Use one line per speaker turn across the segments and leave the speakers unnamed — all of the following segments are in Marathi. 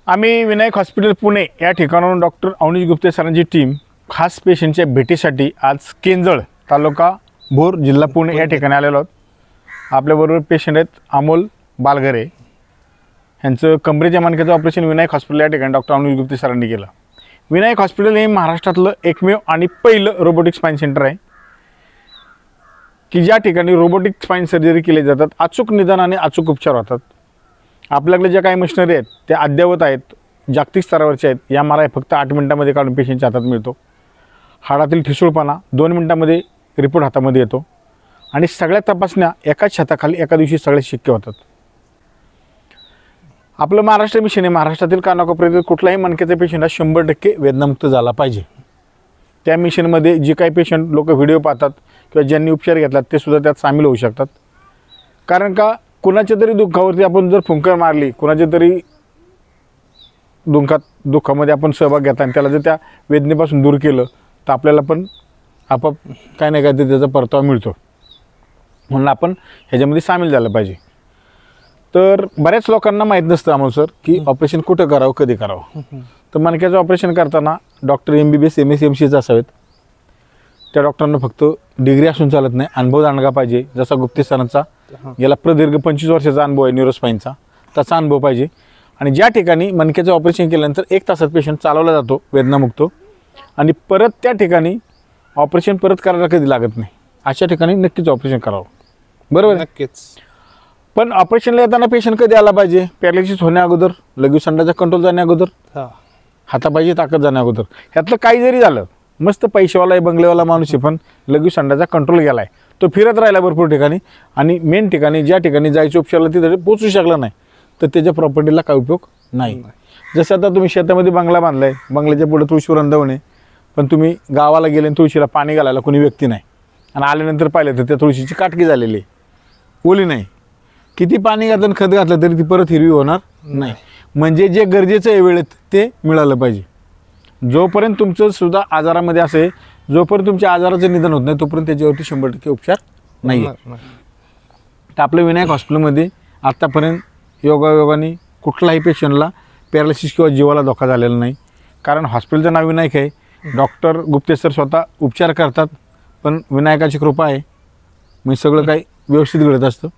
आम्ही विनायक हॉस्पिटल पुणे या ठिकाणाहून डॉक्टर अवनीश गुप्ते सरांची टीम खास पेशंटच्या भेटीसाठी आज केंजळ तालुका भोर जिल्हा पुणे या ठिकाणी आलेलो आहोत। आपल्याबरोबर पेशंट आहेत अमोल बालगरे, यांचं कमरेच्या मणक्याचं ऑपरेशन विनायक हॉस्पिटल या ठिकाणी डॉक्टर अवनीश गुप्ते सरांनी केलं। विनायक हॉस्पिटल हे महाराष्ट्रातलं एकमेव आणि पहिलं रोबोटिक स्पाइन सेंटर आहे की ज्या ठिकाणी रोबोटिक स्पाइन सर्जरी केली जातात, अचूक निदान आणि अचूक उपचार होतात। आपल्याकडे ज्या काही मशिनरी आहेत त्या अद्ययावत आहेत, जागतिक स्तरावरच्या आहेत। या MRI फक्त 8 मिनिटांमध्ये काढून पेशंटच्या हातात मिळतो। हाडातील ठिसूळपणा 2 मिनिटांमध्ये रिपोर्ट हातामध्ये येतो आणि सगळ्या तपासण्या एकाच छताखाली एका दिवशी सगळे शक्य होतात। आपलं महाराष्ट्र मिशन आहे, महाराष्ट्रातील कानाकोपऱ्यातील कुठलाही मणक्याचा पेशंट हा 100% वेदनामुक्त झाला पाहिजे। त्या मिशनमध्ये जे काही पेशंट लोक व्हिडिओ पाहतात किंवा ज्यांनी उपचार घेतलात ते सुद्धा त्यात सामील होऊ शकतात। कारण कुणाच्या तरी दुःखावरती आपण जर फुंकर मारली, कुणाच्या तरी दुःखामध्ये आपण सहभाग घेतला आणि त्याला जर त्या वेदनेपासून दूर केलं तर आपल्याला पण आपोआप काय नाही काय ते त्याचा परतावा मिळतो। म्हणून आपण ह्याच्यामध्ये सामील झालं पाहिजे। तर बऱ्याच लोकांना माहीत नसतं अमोल सर की ऑपरेशन कुठं करावं, कधी करावं। तर मणक्याचं ऑपरेशन करताना डॉक्टर MBBS MS MCच असावेत। त्या डॉक्टरांना फक्त डिग्री असून चालत नाही, अनुभव दांडगा पाहिजे। जसा गुप्ते सरांचा याला प्रदीर्घ 25 वर्षाचा अनुभव आहे न्यूरोस्पाईनचा, तसा अनुभव पाहिजे। आणि ज्या ठिकाणी मणक्याचं ऑपरेशन केल्यानंतर 1 तासात पेशंट चालवला जातो वेदनामुक्त आणि परत त्या ठिकाणी ऑपरेशन परत करायला कधी लागत नाही, अशा ठिकाणी नक्कीच ऑपरेशन करावं। बरोबर,
नक्कीच।
पण ऑपरेशनला येताना पेशंट कधी आला पाहिजे? पॅरालिसिस होण्या अगोदर, लगेच संडाचा कंट्रोल जाण्या अगोदर, हातापायची ताकद जाण्या अगोदर। ह्यातलं काही जरी झालं, मस्त पैशावाला बंगलेवाला माणूस आहे पण लगेच संडाचा कंट्रोल गेलाय, तो फिरत राहिला भरपूर ठिकाणी आणि मेन ठिकाणी ज्या ठिकाणी जायचं उपचारला तिथे पोचू शकला नाही तर त्याच्या प्रॉपर्टीला काय उपयोग नाही। जसं आता तुम्ही शेतामध्ये बंगला बांधलाय, बंगल्याच्या पुढे तुळशीवर अंधवणे, पण तुम्ही गावाला गेले आणि तुळशीला पाणी घालायला कोणी व्यक्ती नाही आणि आल्यानंतर पाहिलं तर त्या तुळशीची काटकी झालेली, ओली नाही। किती पाणी घातलं आणि खत घातलं तरी ती परत हिरवी होणार नाही। म्हणजे जे गरजेचं आहे वेळेत ते मिळालं पाहिजे। जोपर्यंत तुमचं सुद्धा आजारामध्ये असे, जोपर्यंत तुमच्या आजाराचं निदान होत नाही तोपर्यंत त्याच्यावरती 100% उपचार नाही आहे। तर आपल्या विनायक हॉस्पिटलमध्ये आत्तापर्यंत योगायोगाने कुठलाही पेशंटला पॅरालिसिस किंवा जीवाला धोका झालेला नाही। कारण हॉस्पिटलचं नाव विनायक आहे, डॉक्टर गुप्ते सर स्वतः उपचार करतात, पण विनायकाची कृपा आहे म्हणजे सगळं काही व्यवस्थित घडत असतं।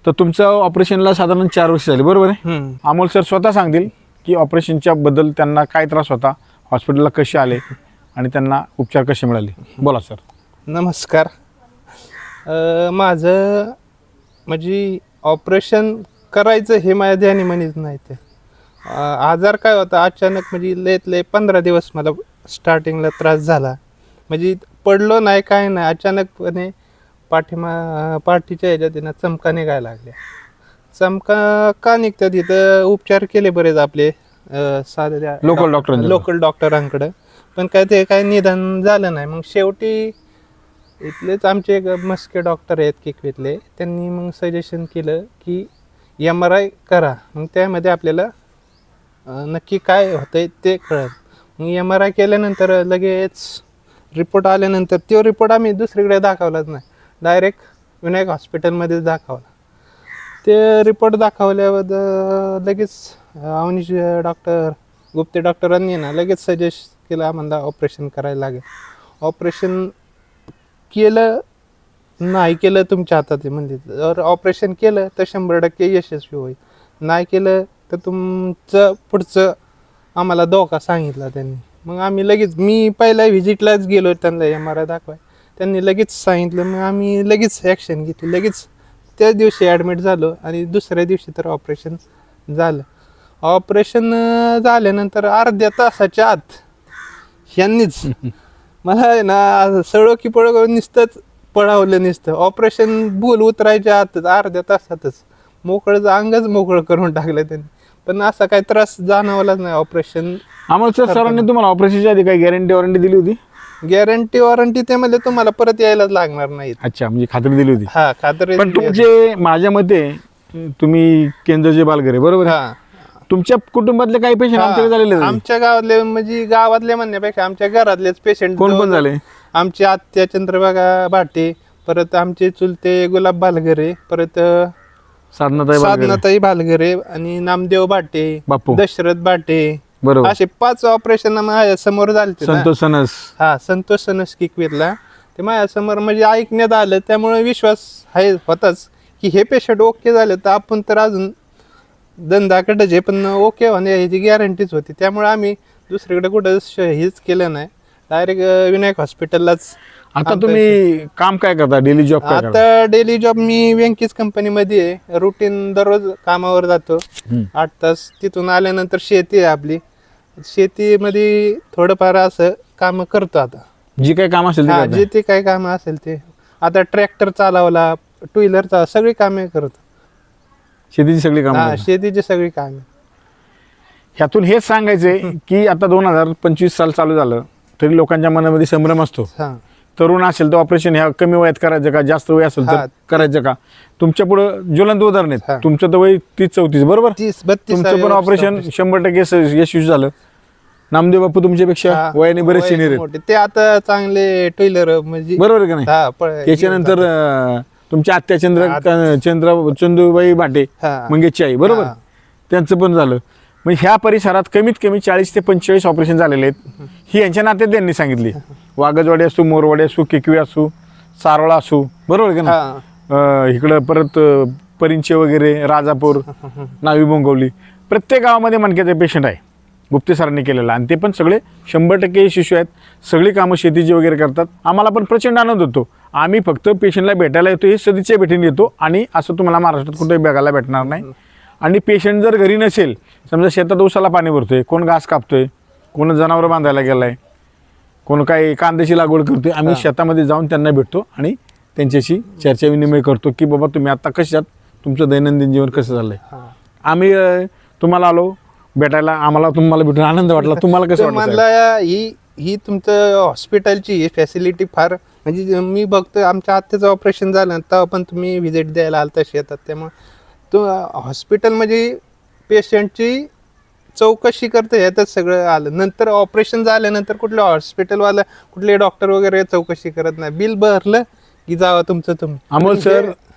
तर तुमचं ऑपरेशनला साधारण 4 वर्ष झाली, बरोबर आहे? अमोल सर स्वतः सांगतील की ऑपरेशनच्या बद्दल त्यांना काय त्रास होता, हॉस्पिटलला कसे आले आणि त्यांना उपचार कसे मिळाले। बोला सर।
नमस्कार। माझं म्हणजे ऑपरेशन करायचं हे माझ्या ध्यानी म्हणत नाही। ते आजार काय होता अचानक, म्हणजे लय 15 दिवस मला स्टार्टिंगला त्रास झाला। म्हणजे पडलो नाही काय नाही, अचानकपणे पाठीच्या ह्याच्यात चमका निघायला लागल्या। चमका का निघतात तिथं उपचार केले बरेच आपले साध्या लोकल डॉक्टरांकडं, पण काय ते काय निदान झालं नाही। मग शेवटी इथलेच आमचे एक मस्के डॉक्टर आहेत किकवीतले, त्यांनी मग सजेशन केलं की MRI करा, मग त्यामध्ये आपल्याला नक्की काय होतंय ते कळत। मग MRI केल्यानंतर लगेच रिपोर्ट आल्यानंतर तो रिपोर्ट आम्ही दुसरीकडे दाखवलाच नाही, डायरेक्ट विनायक हॉस्पिटलमध्येच दाखवला। ते रिपोर्ट दाखवल्यावर लगेच अवनीश डॉक्टर गुप्ते डॉक्टरांनी लगेच सजेस्ट केलं आम्हाला ऑपरेशन करायला लागेल। ऑपरेशन केलं नाही केलं तुमच्या हातात आहे, म्हणजे जर ऑपरेशन केलं तर 100% यशस्वी होईल, नाही केलं तर तुमचं पुढचं आम्हाला धोका सांगितला त्यांनी। मग आम्ही लगेच, मी पहिल्या व्हिजिटलाच गेलो त्यांना MRI दाखवाय, त्यांनी लगेच सांगितलं। मग आम्ही लगेच ॲक्शन घेतली, लगेच त्याच दिवशी ॲडमिट झालो आणि दुसऱ्या दिवशी तर ऑपरेशन झालं। ऑपरेशन झाल्यानंतर अर्ध्या तासाच्या आत ह्यांनीच मला आहे ना सळो की पळो नुसतंच पळावलं, नुसतं ऑपरेशन भूल उतरायच्या आतच अर्ध्या तासातच मोकळं अंगच मोकळं करून टाकलं त्यांनी। पण असा काही त्रास जाणवलाच नाही ऑपरेशन।
आम्हाला सरांनी तुम्हाला ऑपरेशनच्या आधी काही गॅरंटी वॉरंटी दिली होती?
गॅरंटी वॉरंटी ते म्हणजे तुम्हाला परत यायलाच लागणार नाही।
अच्छा, म्हणजे खात्री दिली होती?
हा, खात्री।
पण तुमचे, माझ्या मते तुम्ही केंद्रचे बालगरे, बरोबर?
हा,
तुमच्या कुटुंबातले काही पेशंट आमच्याकडे झालेले?
आमच्या गावातले, म्हणजे गावातले म्हणण्यापेक्षा आमच्या घरातलेच पेशंट।
कोण कोण झाले?
आमची आत्या चंद्रभागा भाटे, परत आमचे चुलते गुलाब बालगरे, परत
साधनाताई बालगरे.
साधनाताई बालगरे आणि नामदेव बाटे,
बापू.
दशरथ बाटे,
बरोबर.
असे 5 ऑपरेशन माझ्या समोर झाले.
संतोष सनस.
हा, संतोष सनस किकवीरला ते माझ्या समोर म्हणजे ऐकण्यात आलं, त्यामुळे विश्वास आहे होताच की हे पेशंट ओके झाले तर आपण तर अजून धंदाकडेच आहे, पण ओके होणे ह्याची गॅरंटीच होती. त्यामुळे आम्ही दुसरीकडे कुठं हेच केलं नाही, डायरेक्ट विनायक हॉस्पिटललाच.
आता तुम्ही काम काय करता, डेली जॉब काय करता?
आता डेली जॉब मी वेंकीज कंपनीमध्ये आहे. रुटीन दररोज कामावर जातो 8 तास. तिथून आल्यानंतर शेती आहे आपली, शेतीमध्ये थोडंफार असं काम करतो. आता
जी काही काम असेल ते
हा,
करता?
जे ते काय काम असेल ते. आता ट्रॅक्टर चालवला, 2 व्हीलरचा, सगळी कामे करतो.
शेतीची सगळी
हा,
काम.
शेतीची सगळी कामे.
ह्यातून हेच सांगायचंय की आता 2025 साल चालू झालं तरी लोकांच्या मनामध्ये संभ्रम असतो.
हा,
तरुण असेल तर ऑपरेशन ह्या कमी वयात करायचं का, जास्त वय असेल तर
हा.
करायचं का? तुमच्या पुढं ज्वलंत उदाहरण आहेत.
हा.
तुमचं तर वय 30-34 बरोबर.
30-32
तुमचं पण ऑपरेशन 100% यशस्वी झालं. नामदेव बापू तुमच्यापेक्षा वयाने बरेच सिनियर आहेत,
मोठे. ते आता चांगले 2 व्हीलर म्हणजे.
बरोबर आहे का नाही?
हा,
त्याच्यानंतर तुमच्या आत्या चंदूबाई भाटे,
हा.
मंगेशची आई, बरोबर,
हा.
त्यांचं पण झालं. म्हणजे ह्या परिसरात कमीत कमी 40 ते 45 ऑपरेशन झालेले आहेत. ही यांच्या नात्यात त्यांनी सांगितली. वागजवाडी असू, मोरवाडी असू, केकवी असू, सारोळा असू, बरोबर आहे का नाही? इकडं परत परिंचे वगैरे, राजापूर, नावी बोंगवली, प्रत्येक गावामध्ये मणक्याचे पेशंट आहे गुप्ते सरांनी केलेला. आणि ते पण सगळे 100% यशस्वी आहेत. सगळी कामं शेतीची वगैरे करतात. आम्हाला पण प्रचंड आनंद होतो. आम्ही फक्त पेशंटला भेटायला येतो, हे सदिच्छा भेटीने येतो. आणि असं तुम्हाला महाराष्ट्रात कुठेही बघायला भेटणार नाही. आणि पेशंट जर घरी नसेल, समजा शेतात ऊसाला पाणी भरतोय, कोण घास कापतोय, कोण जनावरं बांधायला गेलाय, कोण काही कांद्याची लागवड करतोय, आम्ही शेतामध्ये जाऊन त्यांना भेटतो आणि त्यांच्याशी चर्चा विनिमय करतो की बाबा तुम्ही आता कशात, तुमचं दैनंदिन जीवन कसं चाललंय. आम्ही तुम्हाला आलो भेटायला, आम्हाला तुम्हाला भेटून आनंद वाटला. तुम्हाला कसं वाटलं?
मला ही तुमचं हॉस्पिटलची ही फॅसिलिटी फार, म्हणजे मी बघतो आमच्या आत्याचं ऑपरेशन झालं तेव्हा पण तुम्ही व्हिजिट द्यायला आलता शेतात. त्यामुळे तो हॉस्पिटल म्हणजे पेशंटची चौकशी करतं यातच सगळं आलं. नंतर ऑपरेशन झाल्यानंतर कुठलं हॉस्पिटलवाला, कुठले डॉक्टर वगैरे चौकशी करत नाही. बिल भरलं की जावा तुमचं तुम्ही.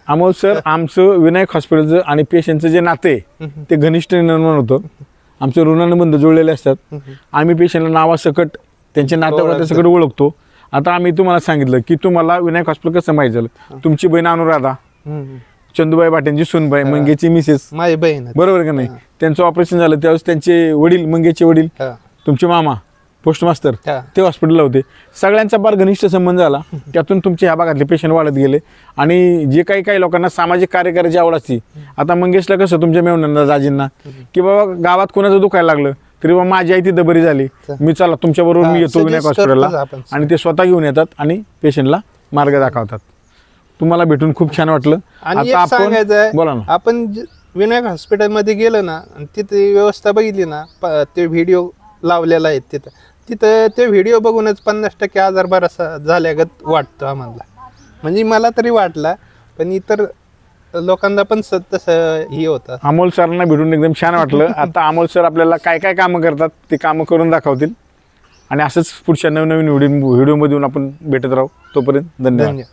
अमोल सर, आमचं विनायक हॉस्पिटलचं आणि पेशंटचं जे नाते ते घनिष्ठ निर्माण होतं. आमचे ऋणानुबंध जुळलेले असतात. आम्ही पेशंटला नावासकट त्यांच्या नातेवाईकांना सगळं ओळखतो. आता आम्ही तुम्हाला सांगितलं की तुम्हाला विनायक हॉस्पिटल कसं माहिती झालं. तुमची बहीण अनुराधा, चंदूबाई भाटेंची सूनबाई, मंगेची मिसेस,
माझी बहीण,
बरोबर का नाही, त्यांचं ऑपरेशन झालं त्यावेळेस त्यांचे वडील, मंगेचे वडील, तुमचे मामा पोस्ट मास्तर ते हॉस्पिटलला होते. सगळ्यांचा फार घनिष्ठ संबंध झाला. त्यातून तुमचे ह्या भागातले पेशंट वाढत गेले. आणि जे काही लोकांना सामाजिक कार्य करायची आवड असते. आता मंगेशला कसं तुमच्या मेवण्यांना, दाजींना, की बाबा गावात कोणाचं दुखायला लागलं तरी बाबा माझी आई तिथं बरी झाली, मी चला तुमच्याबरोबर मी येतो विनायक हॉस्पिटलला, आणि ते स्वतः घेऊन येतात आणि पेशंटला मार्ग दाखवतात. तुम्हाला भेटून खूप छान वाटलं.
आणि
आता
सांगायचं
बोला ना.
आपण विनायक हॉस्पिटलमध्ये गेलो ना आणि तिथे व्यवस्था बघितली ना, ते व्हिडिओ लावलेला आहे तिथं ते व्हिडिओ बघूनच 50% आजार बराचसा झाल्यागत वाटतो आम्हाला. म्हणजे मला तरी वाटला, पण इतर लोकांना पण तसं हे होतं.
अमोल सरांना भेटून एकदम छान वाटलं. आता अमोल सर आपल्याला काय काय कामं करतात ते कामं करून दाखवतील. आणि असंच पुढच्या नवनवीन व्हिडिओमधून आपण भेटत राहू. तोपर्यंत धन्यवाद.